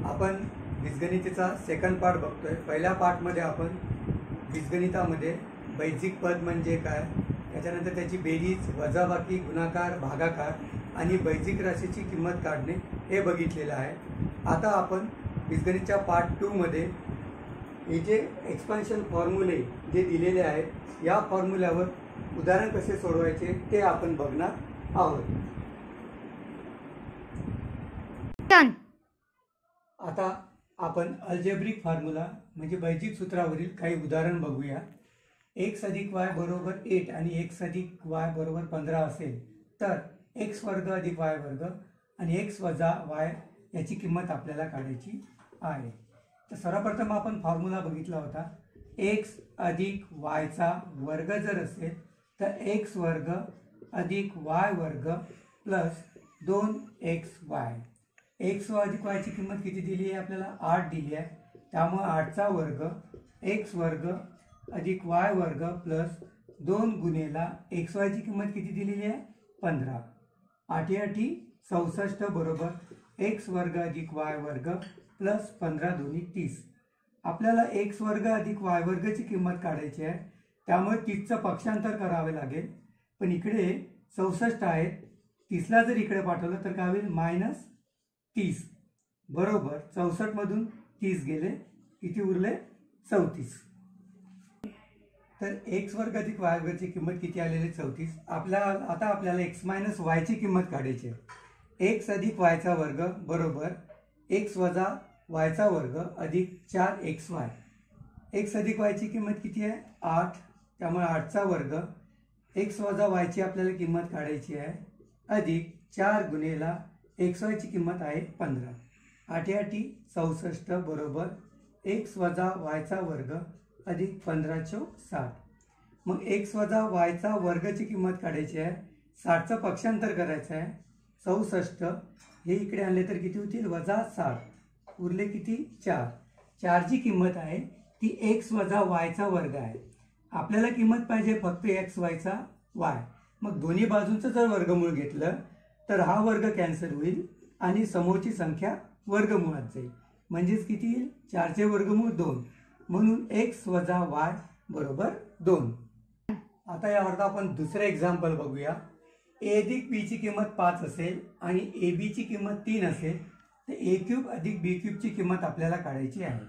आपण बीजगणिताचा second part बघतोय। पहिल्या पार्टमध्ये आपण बीजगणितामध्ये बैजिक पद म्हणजे काय, त्याच्यानंतर त्याची बेरीज, वजाबाकी, गुणाकार, भागाकार आणि बैजिक राशीची किंमत काढणे हे बघितलेलं आहे। आता आपण बीजगणिताच्या पार्ट 2 मध्ये हे जे एक्सपान्शन फॉर्म्युले जे दिलेले आहेत, या फॉर्म्युल्यावर उदाहरण कसे सोडवायचे ते आपण बघणार आहोत। आता आपण अल्जेब्रिक फॉर्म्युला म्हणजे बैजिक सूत्रावरील काही उदाहरण बघूया। x + y बरोबर 8 आणि x + y बरोबर 15 असेल तर x वर्ग + y वर्ग आणि x वजा y याची किंमत आपल्याला काढायची आहे। तर सर्वप्रथम आपण फॉर्म्युला बघितला होता, x + y चा वर्ग जर असेल तर x वर्ग + y वर्ग प्लस 2xy। x अधिक y ची किंमत किती दिली आहे आपल्याला, 8 दिली आहे, त्यामुळे 8 चा वर्ग x वर्ग अधिक y वर्ग प्लस 2 गुणेला xy ची किंमत किती दिलेली आहे, 15। 8 8 64 बरोबर x वर्ग अधिक y वर्ग प्लस 15 दोन्ही 30। आपल्याला x वर्ग अधिक y वर्ग ची किंमत काढायची आहे, त्यामुळे 30 चं पक्षांतर करावे लागेल। पण इकडे 64 आहे, 30 ला जर इकडे पाठवलं तर काय होईल, -30 बरोबर 64 मधून 30 गेले, किती उरले, 34। तर x वर्ग अधिक y वर्ग ची किंमत किती आलेली, 34। आता आपल्याला x - y ची किंमत काढायची आहे। x अधिक y चा वर्ग बरोबर x वजा y चा वर्ग अधिक 4xy। x अधिक y ची किंमत किती आहे, 8, त्यामुळे 8 चा वर्ग x वजा y ची आपल्याला किंमत काढायची आहे अधिक 4 गुणेला xy ची किंमत आहे 15। 8 8 64 बरोबर x वजा y चा वर्ग अधिक 15 × 60। मग x वजा y चा वर्ग ची किंमत काढायची आहे, 60 चं पक्षांतर करायचं आहे, 64 हे इकडे आणले तर किती होतील, -60, उरले किती, 4। 4 ची किंमत आहे ती x वजा y चा वर्ग आहे। आपल्याला किंमत पाहिजे फक्त x y चा y। मग दोन्ही बाजूंचं जर वर्गमूळ घेतलं तर हा वर्ग कॅन्सल होईल आणि समोरची संख्या वर्गमुळात जाईल, म्हणजेच किती येईल, 4 चे वर्गमूळ 2, म्हणून x वजा y बरोबर 2। आता यावर आपण दुसरे एक्झाम्पल बघूया। a अधिक b ची किंमत 5 असेल आणि ab ची किंमत 3 असेल तर a³ अधिक b³ ची किंमत आपल्याला काढायची आहे।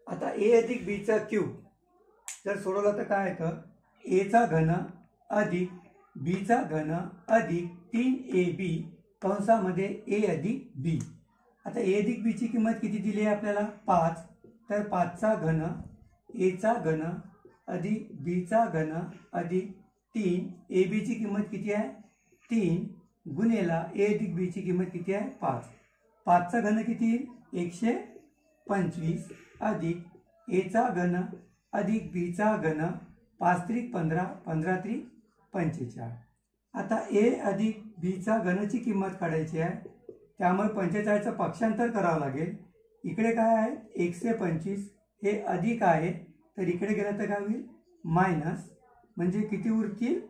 आता a अधिक b चा क्यूब जर सोडवलं तर काय येतं, a चा घन अधिक b चा घन अधिक 3ab कंसामध्ये a अधिक b। आता a अधिक b ची किंमत किती दिली आहे आपल्याला, 5, तर 5 चा घन a चा घन अधिक b चा घन अधिक 3 ab ची किंमत किती आहे, 3 गुणेला a अधिक b ची किंमत किती आहे, 5। 5 चा घन किती येईल, 125 अधिक a चा घन अधिक b चा घन, 5 त्रिक 15, 15 त्रिक 45। आता a अधिक b चा घनची किंमत काढायची आहे, त्यामुळे 45 चं पक्षांतर करावं लागेल। इकडे काय आहे, 125 हे अधिक आहे, तर इकडे गेलं तर काय होईल, मायनस, म्हणजे किती उरतील,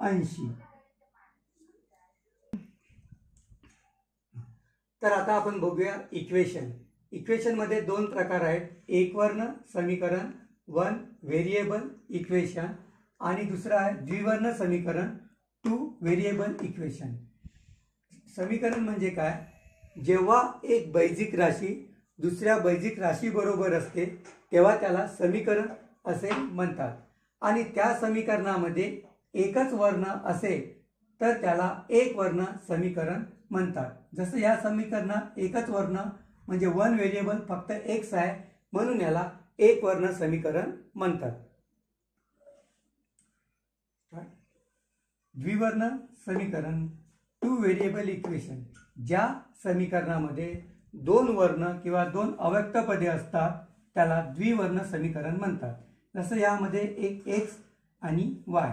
80। तर आता आपण बघूया इक्वेशन। इक्वेशन मध्ये दोन प्रकार आहेत, एक वर्ण समीकरण 1 व्हेरिएबल इक्वेशन आणि दुसरा आहे द्विवर्ण समीकरण 2 व्हेरिएबल इक्वेशन। समीकरण म्हणजे काय, जेव्हा एक बैजिक राशी दुसऱ्या बैजिक राशी बरोबर असते तेव्हा त्याला समीकरण असे म्हणतात, आणि त्या समीकरणामध्ये एकच वर्ण असेल तर त्याला एक वर्ण समीकरण म्हणतात। जसं या समीकरणात एकच वर्ण म्हणजे 1 व्हेरिएबल फक्त x आहे, म्हणून याला एक वर्ण समीकरण म्हणतात। द्विवर्ण समीकरण 2 व्हेरिएबल इक्वेशन, ज्या समीकरणामध्ये 2 वर्ण किंवा 2 अव्यक्त पदे असतात त्याला द्विवर्ण समीकरण म्हणतात। जसं यामध्ये एक x आणि y।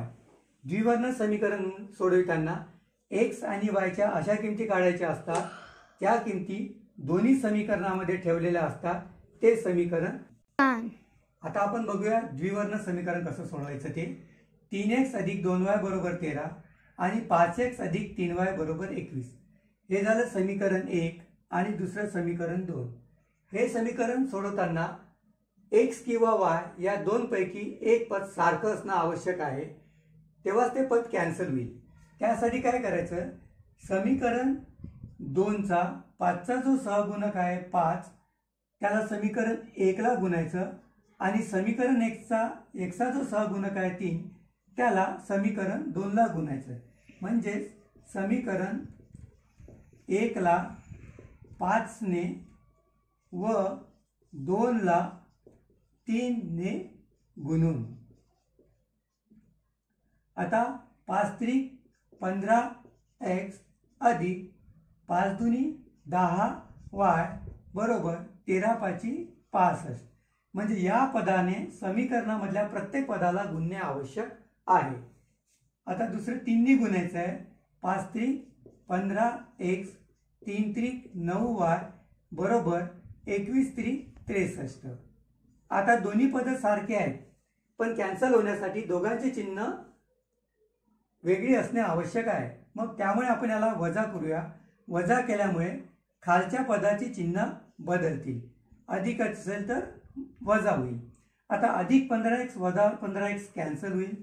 द्विवर्ण समीकरण सोडवताना x आणि y च्या अशा किमती काढायच्या असतात, त्या किमती दोन्ही समीकरणामध्ये ठेवलेल्या असतात, ते समीकरण। आता आपण बघूया द्विवर्ण समीकरण कसं सोडवायचं ते। 3x अधिक 2y बरोबर 13 आणि 5x अधिक 3y बरोबर 21 हे झालं समीकरण 1 आणि दुसरं समीकरण 2। हे समीकरण सोडवताना एक्स किंवा वाय या दोनपैकी एक पद सारखं असणं आवश्यक आहे, तेव्हाच ते पद कॅन्सल होईल. त्यासाठी काय करायचं, समीकरण 2चा 5चा जो सहगुणक आहे 5 त्याला समीकरण 1ला गुणायचं आणि समीकरण 1चा जो सहगुणक आहे 3 त्याला समीकरण 2ला गुणायचं. म्हणजे समीकरण 1ला 5ने व 2ला 3ने गुणून. आता 5 त्रिक 15x अधिक 5 दुनी 10y बरोबर 13 पाची 65. म्हणजे या पदाने समीकरणामधल्या प्रत्येक पदाला गुणणे आवश्यक आहे. आता दुसरं 3ने गुणायचं आहे. 5 त्रिक 15x 3 त्रिक 9y बरोबर 21 त्रिक 63. आता दोन्ही पद सारखे आहेत, पण कॅन्सल होण्यासाठी दोघांचे चिन्ह वेगळी असणे आवश्यक आहे. मग त्यामुळे आपण याला वजा करूया. वजा केल्यामुळे खालच्या पदाची चिन्ह बदलतील. अधिक असेल तर वजा होईल. आता अधिक 15x वजा 15x कॅन्सल होईल.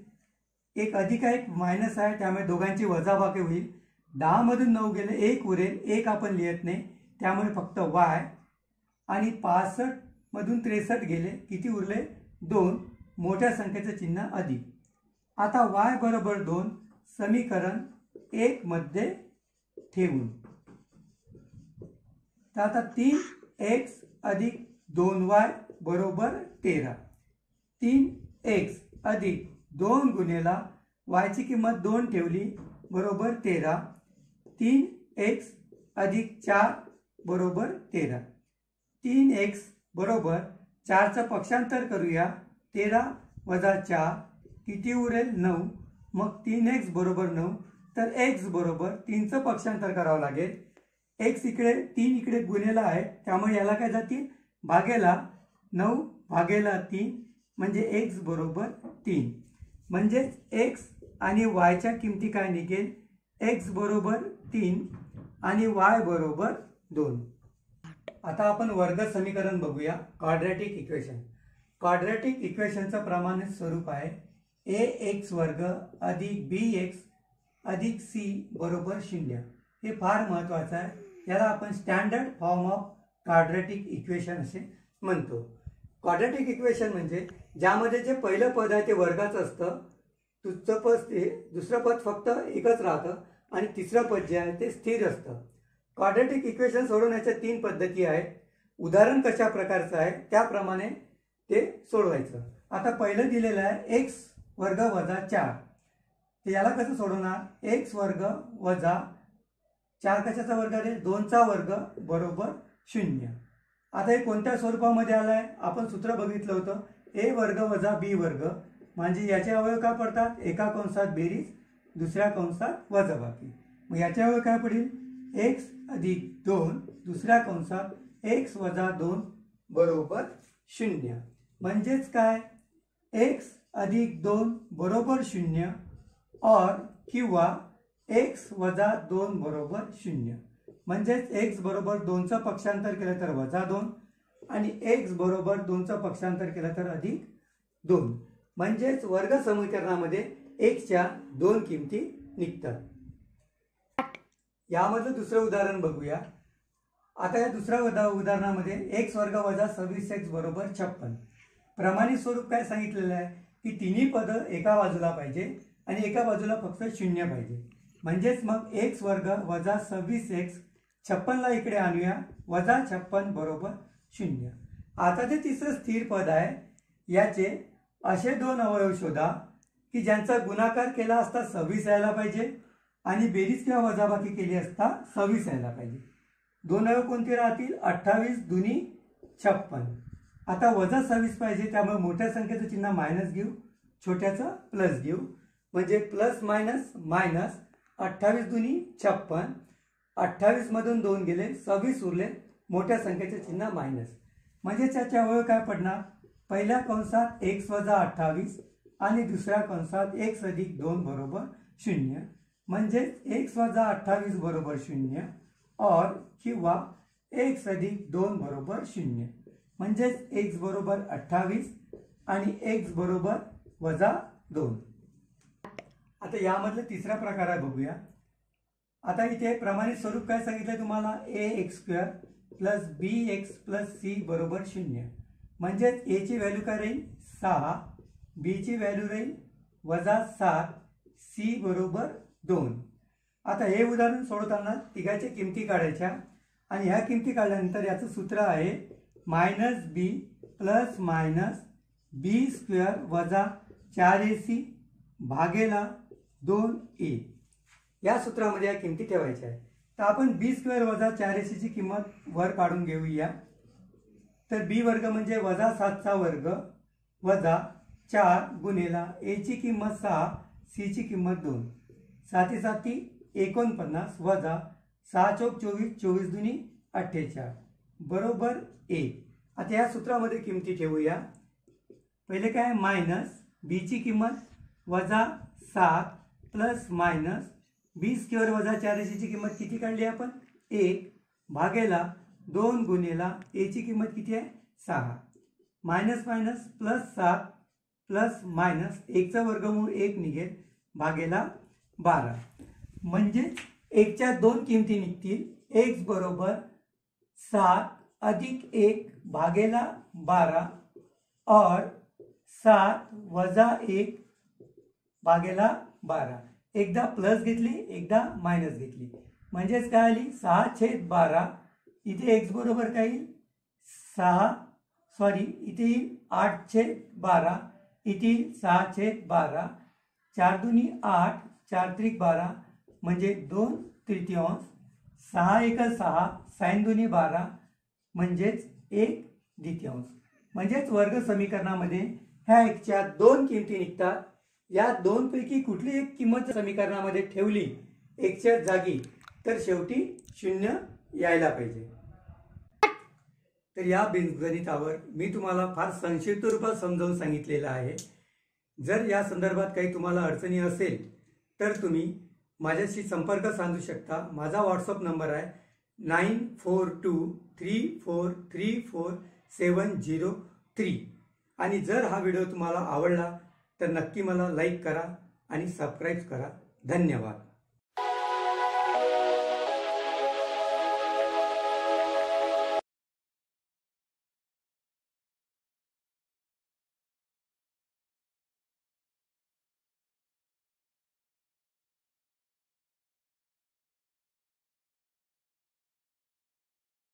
एक अधिक आहे एक मायनस आहे, त्यामुळे दोघांची वजाबाकी होईल. 10 मधून 9 गेले 1 उरेल. 1 आपण लिहित नाही, त्यामुळे फक्त y. आणि 65 मधून 63 गेले, किती उरले 2. मोठ्या संख्येचं चिन्ह अधिक. आता y बरोबर 2 समीकरण 1 मध्ये ठेवून. तर आता 3x अधिक 2y बरोबर 13. 3x अधिक 2 गुणेला y ची किंमत 2 ठेवली बरोबर 13. 3x अधिक 4 बरोबर 13. 3x बरोबर 4चं पक्षांतर करूया. 13 वजा 4 किती उरेल 9. मग 3x बरोबर 9. तर x बरोबर 3चं पक्षांतर करावं लागेल. x इकडे 3 इकडे गुणेला आहे, त्यामुळे याला काय जातील भागेला. 9 भागेला 3 म्हणजे x बरोबर 3. म्हणजेच x आणि y च्या किमती काय निघेल, x बरोबर 3 आणि y बरोबर 2. आता आपण वर्ग समीकरण बघूया. Quadratic equation. क्वाड्रॅटिक इक्वेशनचं प्रमाणित स्वरूप आहे ax वर्ग अधिक bx अधिक c बरोबर 0. हे फार महत्त्वाचं आहे. याला आपण standard form of quadratic equation असे म्हणतो. क्वाड्रॅटिक इक्वेशन म्हणजे ज्यामध्ये जे पहिलं पद आहे ते वर्गाचं असतं, दुसरं पद फक्त एकच राहतं आणि तिसरं पद जे आहे ते स्थिर असतं. क्वाड्रॅटिक इक्वेशन सोडवण्याच्या 3 पद्धती आहेत. उदाहरण कशा प्रकारचं आहे त्याप्रमाणे ते सोडवायचं. आता पहिलं दिलेलं आहे x वर्ग वजा 4. तर याला कसं सोडवणार, x वर्ग वजा 4 कशाचा वर्ग आहे, 2चा वर्ग बरोबर 0. आता हे कोणत्या स्वरूपामध्ये आलं आहे, आपण सूत्र बघितलं होतं a वर्ग वजा b वर्ग. म्हणजे याचे अवयव काय पडतात, एका कंसात बेरीज दुसऱ्या कंसात वजाबाकी. मग याचे अवयव काय पडेल, x अधिक 2 दुसऱ्या कंसात x वजा 2 बरोबर 0. म्हणजेच काय, x अधिक 2 बरोबर 0 और किंवा x वजा 2 बरोबर 0. म्हणजेच x बरोबर 2चं पक्षांतर केलं तर वजा 2 आणि x बरोबर 2चं पक्षांतर केलं तर अधिक 2. म्हणजेच वर्ग समीकरणामध्ये x च्या 2 किमती निघतात. यामधलं दुसरं उदाहरण बघूया. आता या दुसऱ्या उदाहरणामध्ये x वर्ग वजा 26x बरोबर 56. प्रमाणित स्वरूप काय सांगितलेलं आहे की तिन्ही पद एका बाजूला पाहिजे आणि एका बाजूला फक्त 0 पाहिजे. म्हणजेच मग x वर्ग वजा 26x 56ला इकडे आणूया, वजा 56 बरोबर 0. आता ते तिसरं स्थिर पद आहे. याचे असे 2 अवयव शोधा की ज्यांचा गुणाकार केला असता 26 यायला पाहिजे आणि बेरीज किंवा वजाबाकी केली असता 26 यायला पाहिजे. 2 अवयव कोणते राहतील, 28 दुनी 56. आता वजा 26 पाहिजे, त्यामुळे मोठ्या संख्येचं चिन्ह मायनस घेऊ, छोट्याचं प्लस घेऊ. म्हणजे प्लस मायनस मायनस 28 दुनी 56. 28 मधून 2 गेले 26 उरले, मोठ्या संख्येचे चिन्ह मायनस. म्हणजे त्याचे अवयव काय पडणार, पहिल्या कंसात x वजा 28 आणि दुसऱ्या कंसात x अधिक 2 बरोबर 0. म्हणजे x वजा 28 बरोबर 0 और किंवा x अधिक 2 बरोबर 0 म्हणजेच x बरोबर 28 आणि x बरोबर -2. आता यामधला तिसरा प्रकार आहे बघूया. आता इथे प्रमाणित स्वरूप काय सांगितलं तुम्हाला ax² plus bx plus c बरोबर 0 म्हणजेच a ची व्हॅल्यू काय राहील 6, b ची व्हॅल्यू राहील -7, c बरोबर 2. आता हे उदाहरण सोडवताना तिघाच्या किमती काढायच्या आणि ह्या किमती काढल्यानंतर याचं सूत्र आहे -b प्लस -b² - 4ac भागेला 2a. या सूत्रामध्ये या किमती ठेवायच्या आहेत. तर आपण b² - 4ac ची किंमत वर काढून घेऊया. तर b वर्ग म्हणजे -7चा वर्ग वजा 4 गुणेला a ची किंमत 6, c ची किंमत 2, 7 7 49 वजा 6 चौक 24, 24 दुनी 48 बरोबर a. आता या सूत्रामध्ये किमती ठेवूया. पहिले काय मायनस b ची किंमत -7 प्लस मायनस b² - 4ac ची किंमत किती काढली आपण 1 भागेला 2 गुणेला a ची किंमत किती आहे 6, minus minus plus 7 plus minus 1 चा वर्गमूळ 1 निघेल भागेला 12. म्हणजे 1 च्या 2 किमती निघतील. x बरोबर 7 अधिक 1 भागेला 12 और 7 वजा 1 भागेला 12. एकदा प्लस घेतली एकदा मायनस घेतली म्हणजेच काय आली 6/12. इथे x बरोबर काय येईल 6 इथे येईल 8/12, इथे येईल 6/12, 4 दुनी 8, 4 त्रिक 12 म्हणजे 2/3, 6 एक 6, साइन दुनी 12 म्हणजेच 1/2. म्हणजेच वर्ग समीकरणामध्ये ह्या x च्या 2 किमती निघतात. या 2 पैकी कुठली एक किंमत समीकरणामध्ये ठेवली x च्या जागी तर शेवटी 0 यायला पाहिजे. तर या बीजगणितावर मी तुम्हाला फार संक्षिप्त रूपात समजावून सांगितलेलं आहे. जर या संदर्भात काही तुम्हाला अडचणी असेल तर तुम्ही माझ्याशी संपर्क साधू शकता. माझा व्हॉट्सअप नंबर आहे 9423434703 आणि जर हा व्हिडिओ तुम्हाला आवडला तर नक्की मला लाईक करा आणि सबस्क्राईब करा. धन्यवाद.